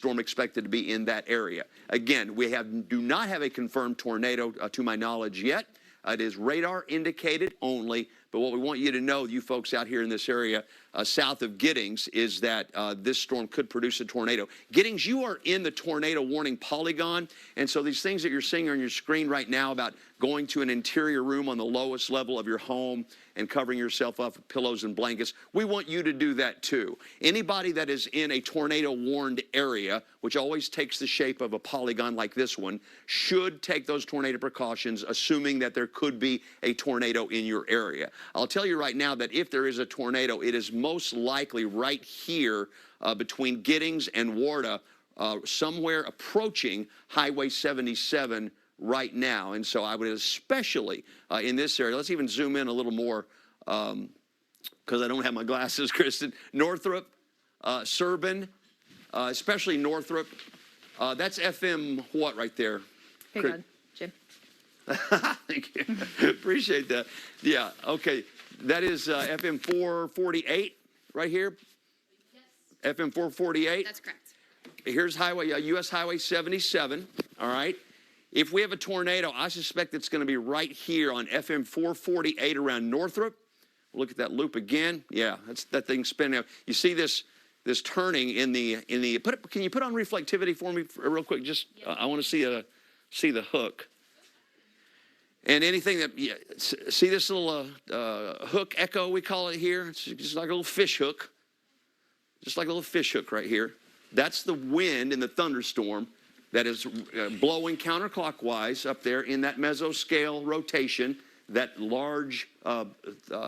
storm expected to be in that area. Again, we do not have a confirmed tornado to my knowledge yet. It is radar indicated only, but what we want you to know, you folks out here in this area south of Giddings, is that this storm could produce a tornado. Giddings, you are in the tornado warning polygon, and so these things that you're seeing on your screen right now about going to an interior room on the lowest level of your home and covering yourself up with pillows and blankets, we want you to do that too. Anybody that is in a tornado warned area, which always takes the shape of a polygon like this one, should take those tornado precautions, assuming that there could be a tornado in your area. I'll tell you right now that if there is a tornado, it is most likely right here between Giddings and Warda, somewhere approaching Highway 77 right now. And so I would especially in this area, let's even zoom in a little more because I don't have my glasses, Kristen. Northrop, Serban, especially Northrop. That's FM what right there? Hang on, Jim. Thank you. Appreciate that. Yeah, okay. That is FM 448 right here? Yes. FM 448? That's correct. Here's US Highway 77, all right? If we have a tornado, I suspect it's going to be right here on FM 448 around Northrop. Look at that loop again. Yeah, that's that thing spinning. You see this turning in the can you put on reflectivity for me real quick? Just I want to see the hook. And anything that see this little hook echo we call it here. It's just like a little fish hook. Just like a little fish hook right here. That's the wind in the thunderstorm that is blowing counterclockwise up there in that mesoscale rotation, that large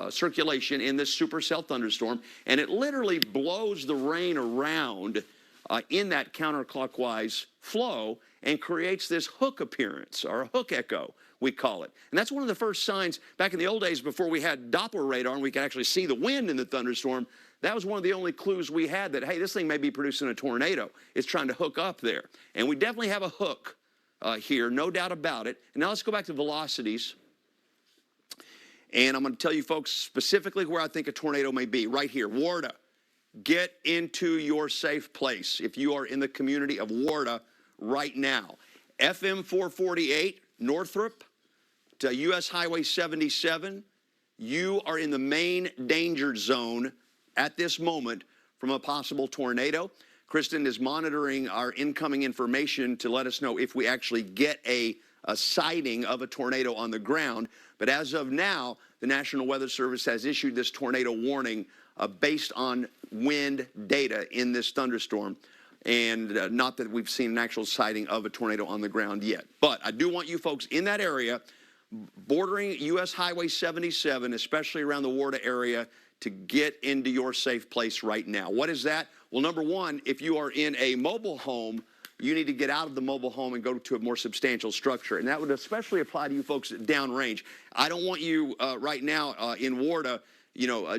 circulation in this supercell thunderstorm, and it literally blows the rain around in that counterclockwise flow and creates this hook appearance, or a hook echo, we call it. And that's one of the first signs, back in the old days before we had Doppler radar and we could actually see the wind in the thunderstorm, that was one of the only clues we had that, hey, this thing may be producing a tornado. It's trying to hook up there. And we definitely have a hook here, no doubt about it. And now let's go back to velocities. And I'm going to tell you folks specifically where I think a tornado may be. Right here, Warda. Get into your safe place if you are in the community of Warda right now. FM 448, Northrop to US Highway 77. You are in the main danger zone at this moment from a possible tornado. Kristen is monitoring our incoming information to let us know if we actually get a sighting of a tornado on the ground. But as of now, the National Weather Service has issued this tornado warning based on wind data in this thunderstorm. And not that we've seen an actual sighting of a tornado on the ground yet. But I do want you folks in that area, bordering US Highway 77, especially around the Warda area, to get into your safe place right now. What is that? Well, number one, if you are in a mobile home, you need to get out of the mobile home and go to a more substantial structure. And that would especially apply to you folks downrange. I don't want you right now in Warda,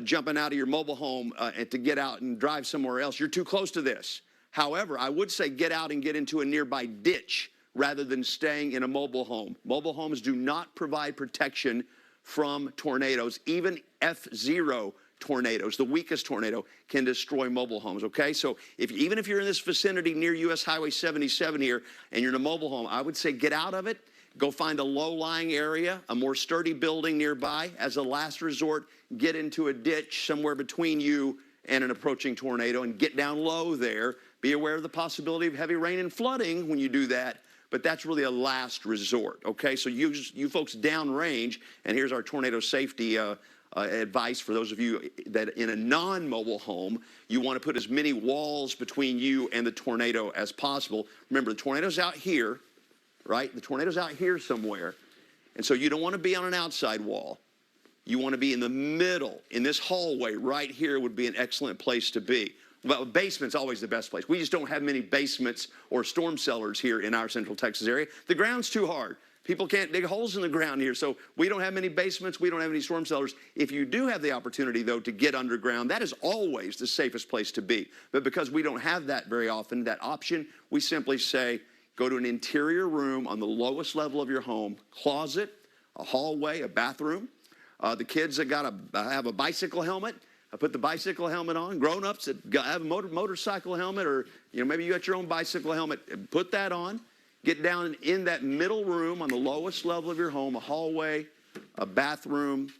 jumping out of your mobile home and to get out and drive somewhere else. You're too close to this. However, I would say get out and get into a nearby ditch rather than staying in a mobile home. Mobile homes do not provide protection from tornadoes. Even F0 tornadoes, the weakest tornado, can destroy mobile homes, okay? So even if you're in this vicinity near US Highway 77 here and you're in a mobile home, I would say get out of it, go find a low-lying area, a more sturdy building nearby. As a last resort, get into a ditch somewhere between you and an approaching tornado and get down low there. Be aware of the possibility of heavy rain and flooding when you do that, but that's really a last resort, okay? So you folks downrange, and here's our tornado safety advice for those of you that in a non-mobile home, you want to put as many walls between you and the tornado as possible. Remember, the tornado's out here, right? The tornado's out here somewhere, and so you don't want to be on an outside wall. You want to be in the middle. In this hallway right here would be an excellent place to be. Well, basement's always the best place. We just don't have many basements or storm cellars here in our Central Texas area. The ground's too hard. People can't dig holes in the ground here, so we don't have many basements. We don't have any storm cellars. If you do have the opportunity, though, to get underground, that is always the safest place to be. But because we don't have that very often, that option, we simply say, go to an interior room on the lowest level of your home, closet, a hallway, a bathroom. The kids have got have a bicycle helmet. put the bicycle helmet on. Grown-ups that have a motorcycle helmet, or maybe you got your own bicycle helmet, put that on. Get down in that middle room on the lowest level of your home, a hallway, a bathroom,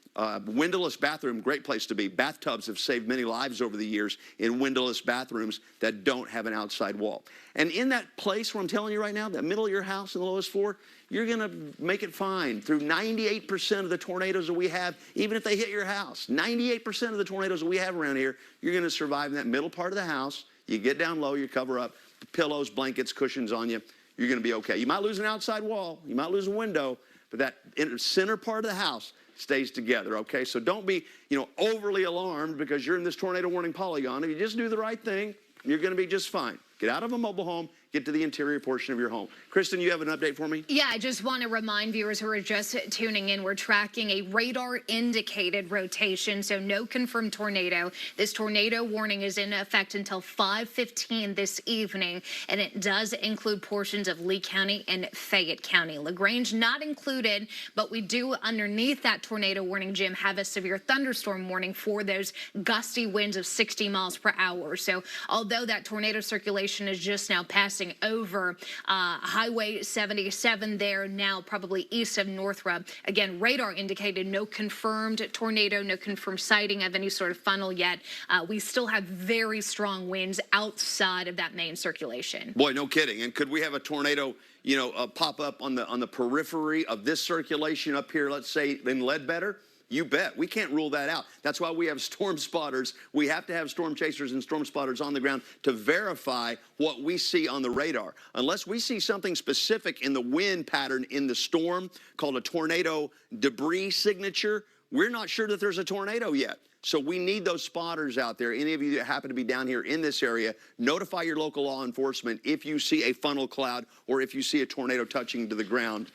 windowless bathroom, great place to be. Bathtubs have saved many lives over the years in windowless bathrooms that don't have an outside wall. And in that place where I'm telling you right now, that middle of your house on the lowest floor, you're going to make it fine through 98% of the tornadoes that we have, even if they hit your house. 98% of the tornadoes that we have around here, you're going to survive in that middle part of the house. You get down low, you cover up, pillows, blankets, cushions on you. You're going to be okay. You might lose an outside wall, you might lose a window, but that center part of the house stays together, okay? So don't be, overly alarmed because you're in this tornado warning polygon. If you just do the right thing, you're going to be just fine. Get out of a mobile home, get to the interior portion of your home. Kristen, you have an update for me? Yeah, I just want to remind viewers who are just tuning in, we're tracking a radar-indicated rotation, so no confirmed tornado. This tornado warning is in effect until 5:15 this evening, and it does include portions of Lee County and Fayette County. LaGrange not included, but we do, underneath that tornado warning, Jim, have a severe thunderstorm warning for those gusty winds of 60 miles per hour. So although that tornado circulation is just now passing over Highway 77 there, now probably east of Northrop. Again, radar indicated no confirmed tornado, no confirmed sighting of any sort of funnel yet. We still have very strong winds outside of that main circulation. Boy, no kidding. And could we have a tornado, pop up on the periphery of this circulation up here, let's say in Ledbetter? You bet. We can't rule that out. That's why we have storm spotters. We have to have storm chasers and storm spotters on the ground to verify what we see on the radar. Unless we see something specific in the wind pattern in the storm called a tornado debris signature, we're not sure that there's a tornado yet. So we need those spotters out there. Any of you that happen to be down here in this area, notify your local law enforcement if you see a funnel cloud or if you see a tornado touching the ground.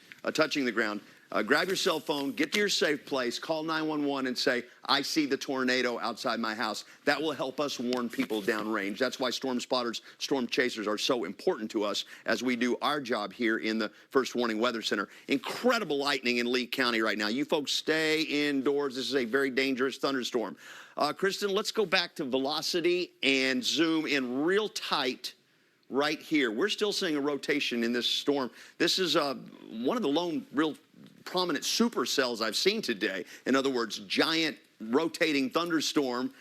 Grab your cell phone, get to your safe place, call 911 and say, I see the tornado outside my house. That will help us warn people downrange. That's why storm spotters, storm chasers are so important to us as we do our job here in the First Warning Weather Center. Incredible lightning in Lee County right now. You folks stay indoors. This is a very dangerous thunderstorm. Kristen, let's go back to velocity and zoom in real tight right here. We're still seeing a rotation in this storm. This is one of the lone real prominent supercells I've seen today. In other words, giant rotating thunderstorm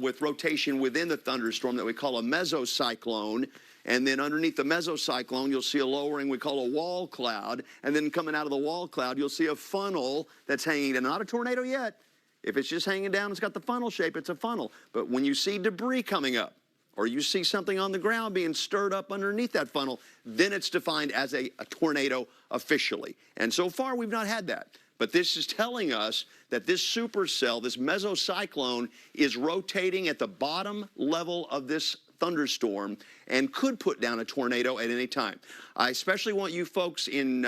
with rotation within the thunderstorm that we call a mesocyclone. And then underneath the mesocyclone, you'll see a lowering we call a wall cloud. And then coming out of the wall cloud, you'll see a funnel that's hanging down. Not a tornado yet. If it's just hanging down, it's got the funnel shape, it's a funnel. But when you see debris coming up, or you see something on the ground being stirred up underneath that funnel, then it's defined as a tornado officially. And so far, we've not had that. But this is telling us that this supercell, this mesocyclone, is rotating at the bottom level of this thunderstorm and could put down a tornado at any time. I especially want you folks in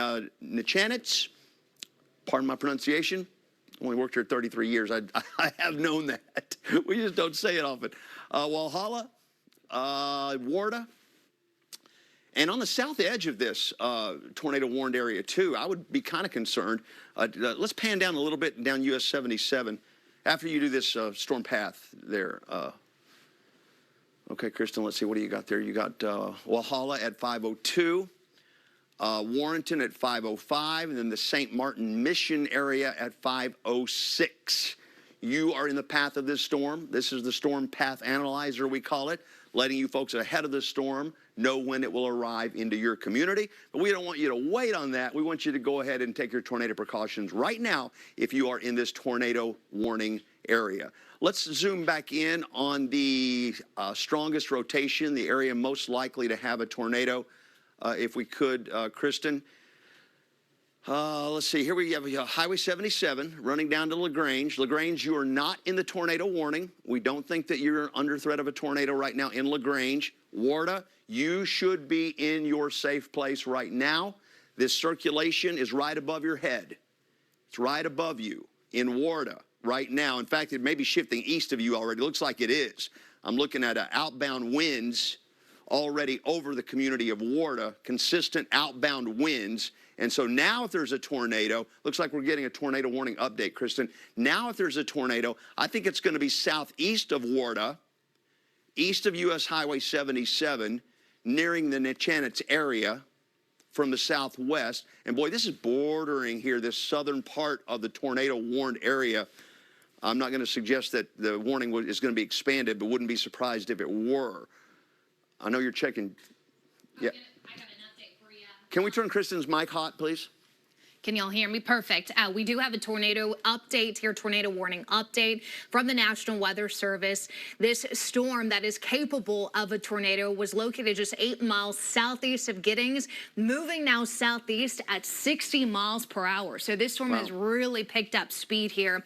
Nechanitz, pardon my pronunciation, only worked here 33 years. I have known that. We just don't say it often. Walhalla, Warda, and on the south edge of this tornado warned area too, I would be kind of concerned. Let's pan down a little bit down US 77 after you do this storm path there. Okay, Kristen, let's see, what do you got there? You got Walhalla at 502, Warrenton at 505, and then the St. Martin Mission area at 506. You are in the path of this storm. This is the storm path analyzer, we call it, letting you folks ahead of the storm know when it will arrive into your community. But we don't want you to wait on that. We want you to go ahead and take your tornado precautions right now if you are in this tornado warning area. Let's zoom back in on the strongest rotation, the area most likely to have a tornado, if we could, Kristen. Let's see, here we have Highway 77 running down to LaGrange. LaGrange, you are not in the tornado warning. We don't think that you're under threat of a tornado right now in LaGrange. Warda, you should be in your safe place right now. This circulation is right above your head. It's right above you in Warda right now. In fact, it may be shifting east of you already. It looks like it is. I'm looking at outbound winds already over the community of Warda, consistent outbound winds. And so now if there's a tornado, looks like we're getting a tornado warning update, Kristen. Now if there's a tornado, I think it's going to be southeast of Warda, east of US Highway 77, nearing the Nechanitz area from the southwest. And boy, this is bordering here, this southern part of the tornado warned area. I'm not going to suggest that the warning is going to be expanded, but wouldn't be surprised if it were. I know you're checking. Yeah. I got an update for you. Can we turn Kristen's mic hot, please? Can y'all hear me? Perfect. We do have a tornado update here, tornado warning update from the National Weather Service. This storm that is capable of a tornado was located just 8 miles southeast of Giddings, moving now southeast at 60 miles per hour. So this storm has really picked up speed here,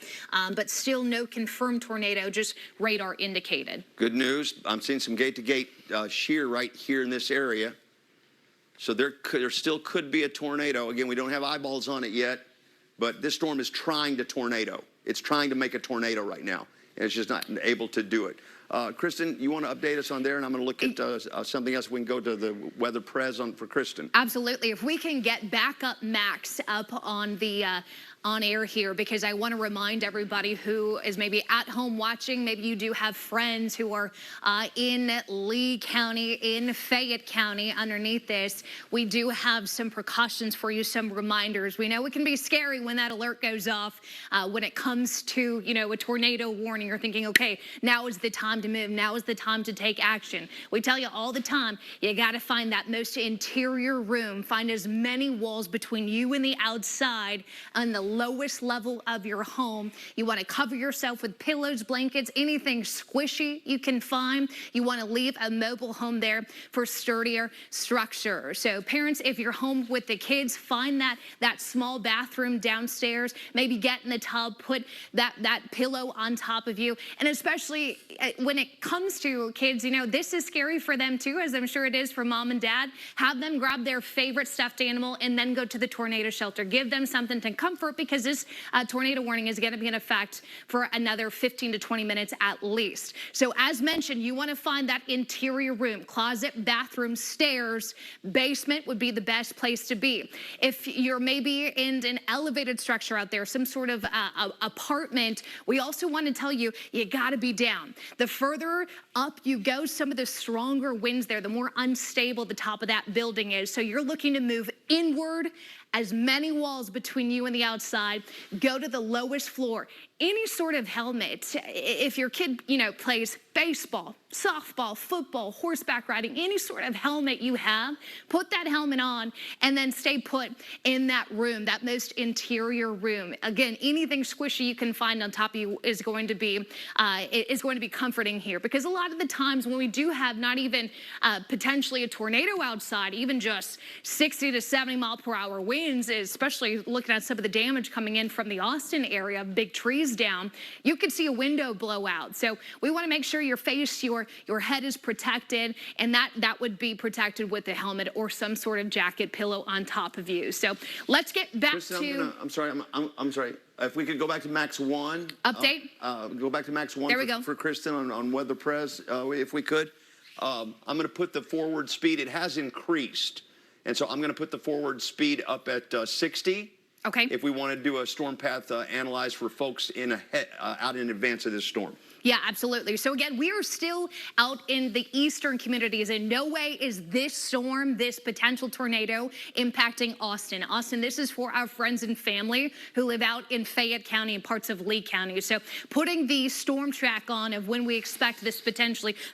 but still no confirmed tornado, just radar indicated. Good news. I'm seeing some gate-to-gate shear right here in this area. So there still could be a tornado. Again, we don't have eyeballs on it yet, but this storm is trying to tornado. It's trying to make a tornado right now, and it's just not able to do it. Kristen, you want to update us on there, and I'm going to look at something else. We can go to the weather pres for Kristen. Absolutely. If we can get backup Max up on the on air here, because I want to remind everybody who is maybe at home watching, maybe you do have friends who are in Lee County, in Fayette County underneath this. We do have some precautions for you, some reminders. We know it can be scary when that alert goes off, when it comes to, you know, a tornado warning. You're thinking, okay, now is the time to move. Now is the time to take action. We tell you all the time, you got to find that most interior room, find as many walls between you and the outside and the lowest level of your home. You want to cover yourself with pillows, blankets, anything squishy you can find. You want to leave a mobile home there for sturdier structure. So parents, if you're home with the kids, find that small bathroom downstairs, maybe get in the tub, put that pillow on top of you. And especially when it comes to kids, you know, this is scary for them too, as I'm sure it is for mom and dad. Have them grab their favorite stuffed animal and then go to the tornado shelter. Give them something to comfort, because this tornado warning is going to be in effect for another 15 to 20 minutes at least. So as mentioned, you want to find that interior room, closet, bathroom, stairs, basement would be the best place to be. If you're maybe in an elevated structure out there, some sort of apartment, we also want to tell you, you got to be down. The further up you go, some of the stronger winds there, the more unstable the top of that building is. So you're looking to move inward, as many walls between you and the outside. Go to the lowest floor. Any sort of helmet. If your kid, you know, plays baseball, softball, football, horseback riding, any sort of helmet you have, put that helmet on and then stay put in that room, that most interior room. Again, anything squishy you can find on top of you is going to be comforting here, because a lot of the times when we do have not even potentially a tornado outside, even just 60 to 70 mile per hour winds, especially looking at some of the damage coming in from the Austin area, big trees down, you could see a window blow out. So we want to make sure your face, your head is protected, and that would be protected with a helmet or some sort of jacket pillow on top of you. So let's get back Kristen, I'm sorry. If we could go back to Max 1. Update. Go back to Max 1 there we go. For Kristen on weather pres, if we could. I'm going to put the forward speed. It has increased. And so I'm going to put the forward speed up at 60. Okay. If we want to do a storm path analyze for folks out in advance of this storm. Yeah, absolutely. So again, we are still out in the eastern communities. In no way is this storm, this potential tornado, impacting Austin. Austin, this is for our friends and family who live out in Fayette County and parts of Lee County. So putting the storm track on of when we expect this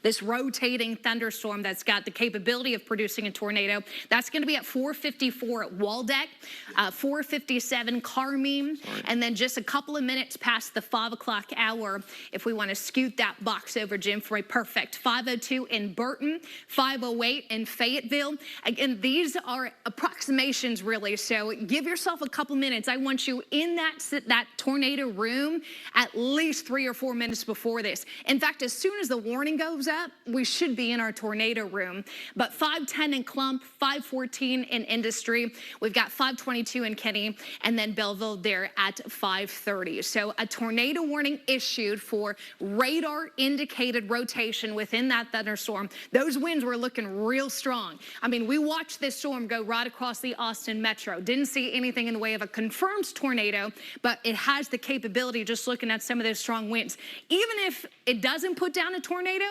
this rotating thunderstorm that's got the capability of producing a tornado, that's going to be at 4:54 at Waldeck, 4:57 Carmine, and then just a couple of minutes past the 5 o'clock hour, if we want to scoot that box over, Jim, for a perfect 5:02 in Burton, 5:08 in Fayetteville. Again, these are approximations, really, so give yourself a couple minutes. I want you in that tornado room at least 3 or 4 minutes before this. In fact, as soon as the warning goes up, we should be in our tornado room. But 5:10 in Clump, 5:14 in Industry. We've got 5:22 in Kenny, and then Belleville there at 5:30. So a tornado warning issued for radar indicated rotation within that thunderstorm. Those winds were looking real strong. I mean, we watched this storm go right across the Austin metro. Didn't see anything in the way of a confirmed tornado, but it has the capability, just looking at some of those strong winds. Even if it doesn't put down a tornado,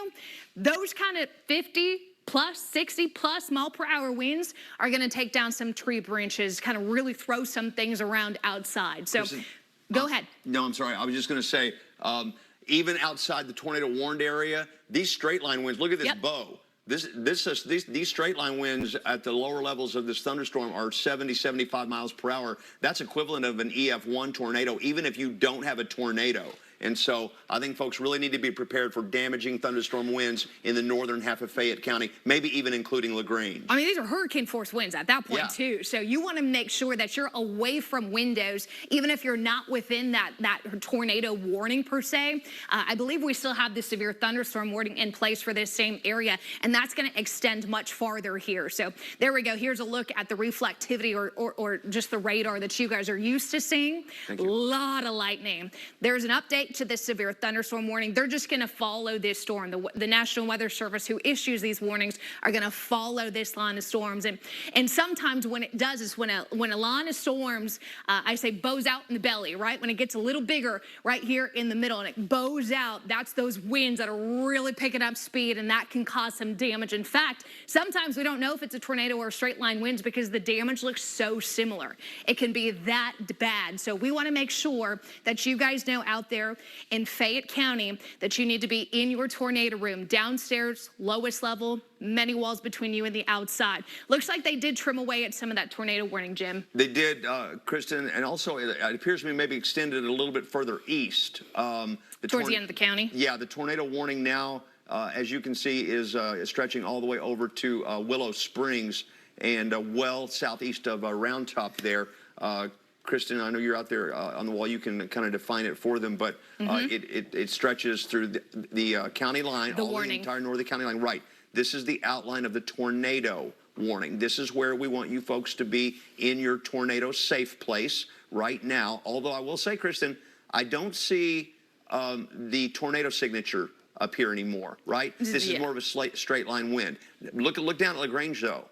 those kind of 50 plus 60 plus mile per hour winds are going to take down some tree branches, kind of really throw some things around outside. So go ahead. No, I'm sorry. I was just going to say, even outside the tornado warned area, these straight line winds, look at this bow. These straight line winds at the lower levels of this thunderstorm are 70, 75 miles per hour. That's equivalent of an EF1 tornado, even if you don't have a tornado. And so I think folks really need to be prepared for damaging thunderstorm winds in the northern half of Fayette County, maybe even including LaGrange. I mean, these are hurricane force winds at that point too. So you want to make sure that you're away from windows, even if you're not within that tornado warning per se. I believe we still have the severe thunderstorm warning in place for this same area, and that's going to extend much farther here. So there we go. Here's a look at the reflectivity or just the radar that you guys are used to seeing. A lot of lightning. There's an update to the severe thunderstorm warning. They're just going to follow this storm. The National Weather Service, who issues these warnings, are going to follow this line of storms. And sometimes when it does is when a line of storms, I say bows out in the belly, right? When it gets a little bigger right here in the middle and it bows out, that's those winds that are really picking up speed, and that can cause some damage. In fact, sometimes we don't know if it's a tornado or straight line winds because the damage looks so similar. It can be that bad. So we want to make sure that you guys know out there in Fayette County that you need to be in your tornado room, downstairs, lowest level, many walls between you and the outside. Looks like they did trim away at some of that tornado warning, Jim. They did, Kristen, and also it appears to me maybe extended a little bit further east. Towards the end of the county? Yeah, the tornado warning now, as you can see, is stretching all the way over to Willow Springs and well southeast of Round Top there. Kristen, I know you're out there on the wall. You can kind of define it for them, but it stretches through the county line, the entire northern county line. Right. This is the outline of the tornado warning. This is where we want you folks to be in your tornado safe place right now. Although I will say, Kristen, I don't see the tornado signature up here anymore. Right. This is more of a straight line wind. Look down at LaGrange though.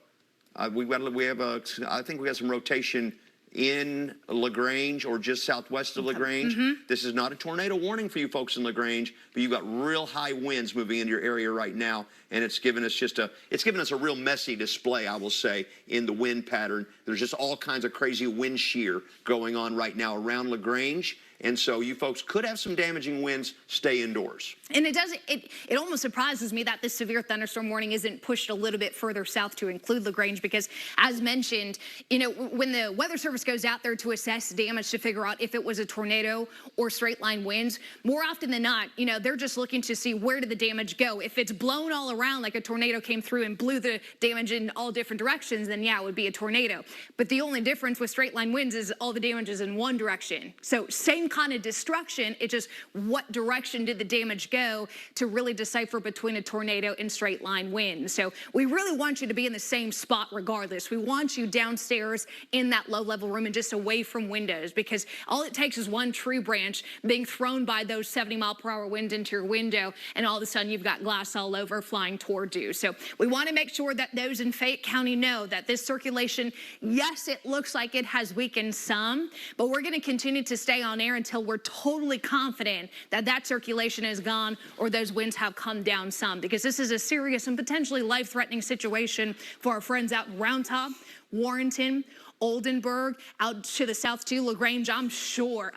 I think we got some rotation in LaGrange or just southwest of LaGrange. This is not a tornado warning for you folks in LaGrange, but you've got real high winds moving into your area right now, and it's given us a real messy display, I will say, in the wind pattern. There's just all kinds of crazy wind shear going on right now around LaGrange. And so you folks could have some damaging winds. Stay indoors. And it almost surprises me that this severe thunderstorm warning isn't pushed a little bit further south to include LaGrange, because as mentioned, you know, when the Weather Service goes out there to assess damage to figure out if it was a tornado or straight line winds, more often than not, you know, they're just looking to see where did the damage go. If it's blown all around like a tornado came through and blew the damage in all different directions, then yeah, it would be a tornado. But the only difference with straight line winds is all the damage is in one direction. So same kind of destruction, it's just what direction did the damage go to really decipher between a tornado and straight line wind. So we really want you to be in the same spot regardless. We want you downstairs in that low level room and just away from windows, because all it takes is one tree branch being thrown by those 70 mile per hour winds into your window, and all of a sudden you've got glass all over flying toward you. So we want to make sure that those in Fayette County know that this circulation, yes, it looks like it has weakened some, but we're going to continue to stay on air until we're totally confident that that circulation is gone or those winds have come down some, because this is a serious and potentially life-threatening situation for our friends out in Round Top, Warrenton, Oldenburg, out to the south too, LaGrange. I'm sure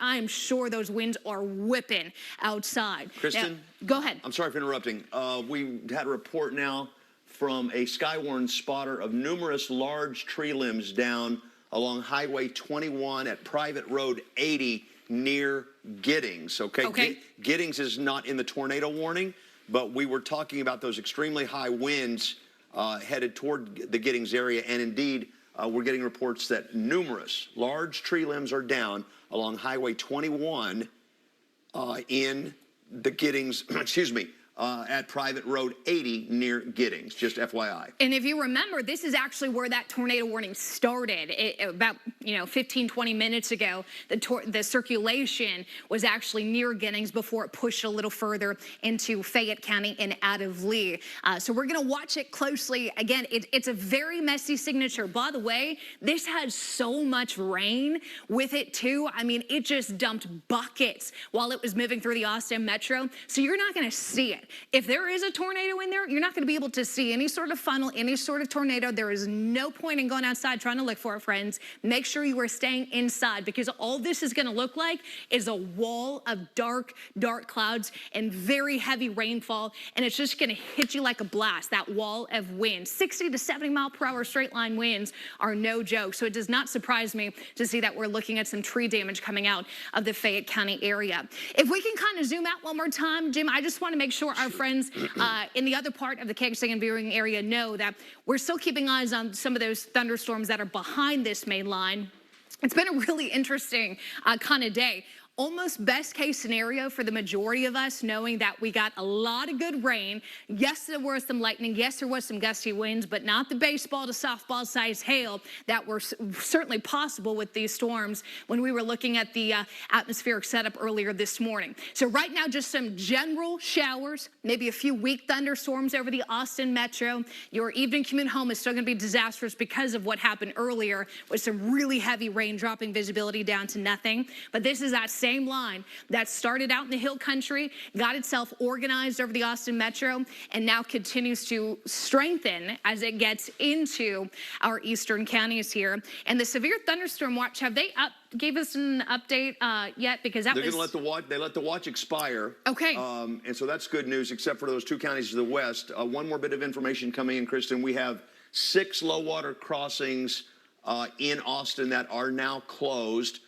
those winds are whipping outside. Kristen, now, go ahead. I'm sorry for interrupting. We had a report now from a Skywarn spotter of numerous large tree limbs down along Highway 21 at Private Road 80 near Giddings. Okay. Giddings is not in the tornado warning, but we were talking about those extremely high winds headed toward the Giddings area, and indeed, we're getting reports that numerous large tree limbs are down along Highway 21 in the Giddings, excuse me, at Private Road 80 near Giddings, just FYI. And if you remember, this is actually where that tornado warning started. About 15, 20 minutes ago, the circulation was actually near Giddings before it pushed a little further into Fayette County and out of Lee. So we're going to watch it closely. Again, it's a very messy signature. By the way, this has so much rain with it too. I mean, it just dumped buckets while it was moving through the Austin metro. So you're not going to see it. If there is a tornado in there, you're not going to be able to see any sort of funnel, any sort of tornado. There is no point in going outside trying to look for it, friends. Make sure you are staying inside, because all this is going to look like is a wall of dark, dark clouds and very heavy rainfall, and it's just going to hit you like a blast, that wall of wind. 60 to 70 mile per hour straight line winds are no joke, so it does not surprise me to see that we're looking at some tree damage coming out of the Fayette County area. If we can kind of zoom out one more time, Jim, I just want to make sure our friends in the other part of the KXAN viewing area know that we're still keeping eyes on some of those thunderstorms that are behind this main line. It's been a really interesting kind of day. Almost best case scenario for the majority of us, knowing that we got a lot of good rain. Yes, there was some lightning. Yes, there was some gusty winds, but not the baseball to softball size hail that were certainly possible with these storms when we were looking at the atmospheric setup earlier this morning. So right now, just some general showers, maybe a few weak thunderstorms over the Austin metro. Your evening commute home is still going to be disastrous because of what happened earlier with some really heavy rain dropping visibility down to nothing. But this is that same line that started out in the hill country, got itself organized over the Austin metro, and now continues to strengthen as it gets into our eastern counties here. And the severe thunderstorm watch, have they gave us an update yet? Because they're going to let the watch expire. Okay. And so that's good news, except for those two counties to the west. One more bit of information coming in, Kristen. We have 6 low water crossings in Austin that are now closed.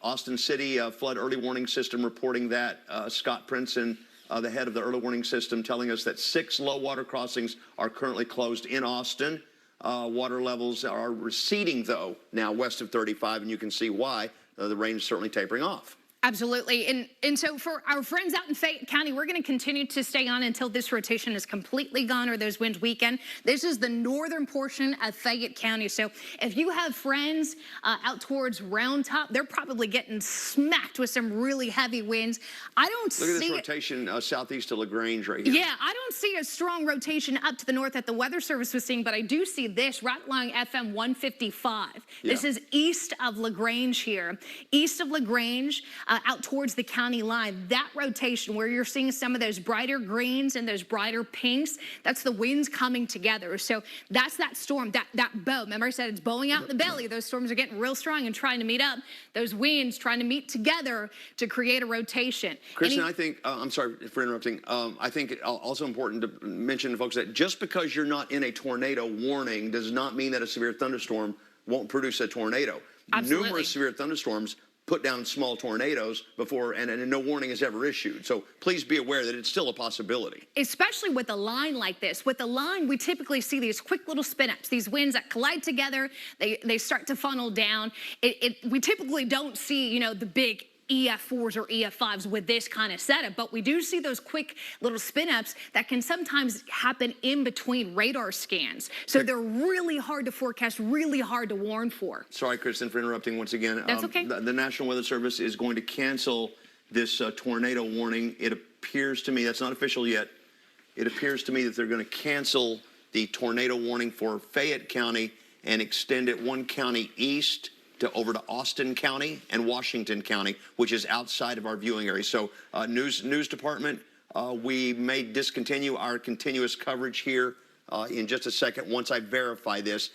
Austin City Flood Early Warning System reporting that. Scott Princeton, the head of the early warning system, telling us that 6 low water crossings are currently closed in Austin. Water levels are receding, though, now west of 35, and you can see why. The rain is certainly tapering off. Absolutely. And so for our friends out in Fayette County, we're going to continue to stay on until this rotation is completely gone or those winds weaken. This is the northern portion of Fayette County. So if you have friends out towards Round Top, they're probably getting smacked with some really heavy winds. I don't see... Look at this rotation southeast of LaGrange right here. Yeah, I don't see a strong rotation up to the north that the Weather Service was seeing, but I do see this right along FM 155. Yeah. This is east of LaGrange here. East of LaGrange, out towards the county line, that rotation where you're seeing some of those brighter greens and those brighter pinks, that's the winds coming together. So that's that storm, that bow. Remember I said it's bowing out in the belly. Those storms are getting real strong and trying to meet up. Those winds trying to meet together to create a rotation. Kristen, I think, I'm sorry for interrupting. I think also important to mention to folks that just because you're not in a tornado warning does not mean that a severe thunderstorm won't produce a tornado. Absolutely. Numerous severe thunderstorms put down small tornadoes before, and no warning is ever issued. So please be aware that it's still a possibility. Especially with a line like this. With the line, we typically see these quick little spin-ups, these winds that collide together, they start to funnel down. We typically don't see, the big EF4s or EF5s with this kind of setup, but we do see those quick little spin-ups that can sometimes happen in between radar scans. So they're really hard to forecast, really hard to warn for. Sorry, Kristen, for interrupting once again. That's okay. The National Weather Service is going to cancel this tornado warning. It appears to me, that's not official yet, it appears to me that they're going to cancel the tornado warning for Fayette County and extend it one county east over to Austin County and Washington County, which is outside of our viewing area. So news department, we may discontinue our continuous coverage here in just a second once I verify this.